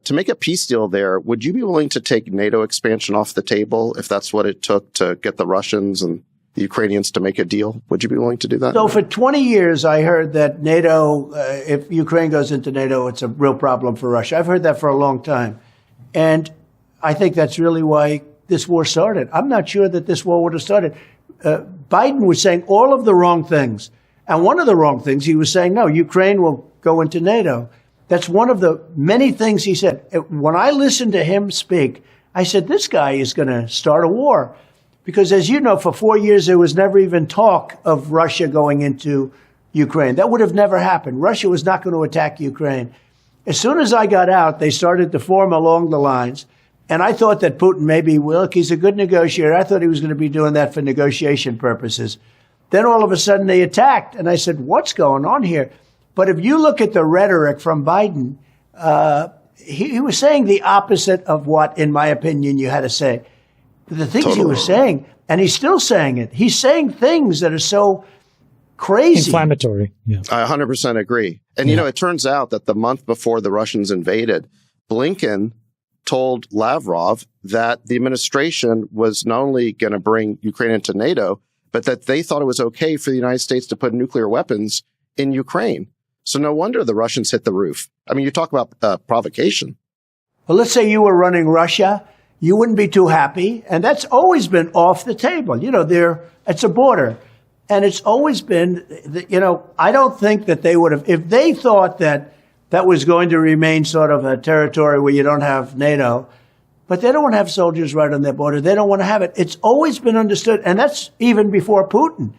to make a peace deal there, would you be willing to take NATO expansion off the table if that's what it took to get the Russians and the Ukrainians to make a deal? Would you be willing to do that? So for 20 years, I heard that NATO, if Ukraine goes into NATO, it's a real problem for Russia. I've heard that for a long time. And I think that's really why this war started. I'm not sure that this war would have started. Biden was saying all of the wrong things. And one of the wrong things, he was saying, no, Ukraine will go into NATO. That's one of the many things he said. When I listened to him speak, I said, this guy is going to start a war. Because as you know, for 4 years, there was never even talk of Russia going into Ukraine. That would have never happened. Russia was not going to attack Ukraine. As soon as I got out, they started to form along the lines. And I thought that Putin maybe, well, look, he's a good negotiator. I thought he was going to be doing that for negotiation purposes. Then all of a sudden they attacked. And I said, what's going on here? But if you look at the rhetoric from Biden, he was saying the opposite of what, in my opinion, you had to say. The things he was saying, and he's still saying it. He's saying things that are so crazy. Inflammatory. Yeah. I 100% agree. And, you know, it turns out that the month before the Russians invaded, Blinken told Lavrov that the administration was not only going to bring Ukraine into NATO, but that they thought it was okay for the United States to put nuclear weapons in Ukraine. So no wonder the Russians hit the roof. I mean, you talk about provocation. Well, let's say you were running Russia. You wouldn't be too happy. And that's always been off the table. You know, it's a border. And it's always been, you know, I don't think that they would have, if they thought that that was going to remain sort of a territory where you don't have NATO, but they don't want to have soldiers right on their border. They don't want to have it. It's always been understood. And that's even before Putin.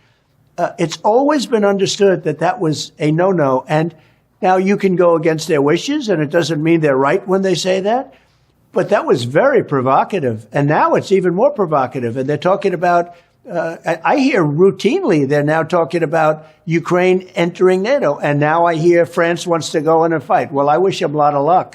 It's always been understood that that was a no-no. And now you can go against their wishes, and it doesn't mean they're right when they say that. But that was very provocative. And now it's even more provocative. And they're talking about, I hear routinely, they're now talking about Ukraine entering NATO. And now I hear France wants to go in and fight. Well, I wish them a lot of luck.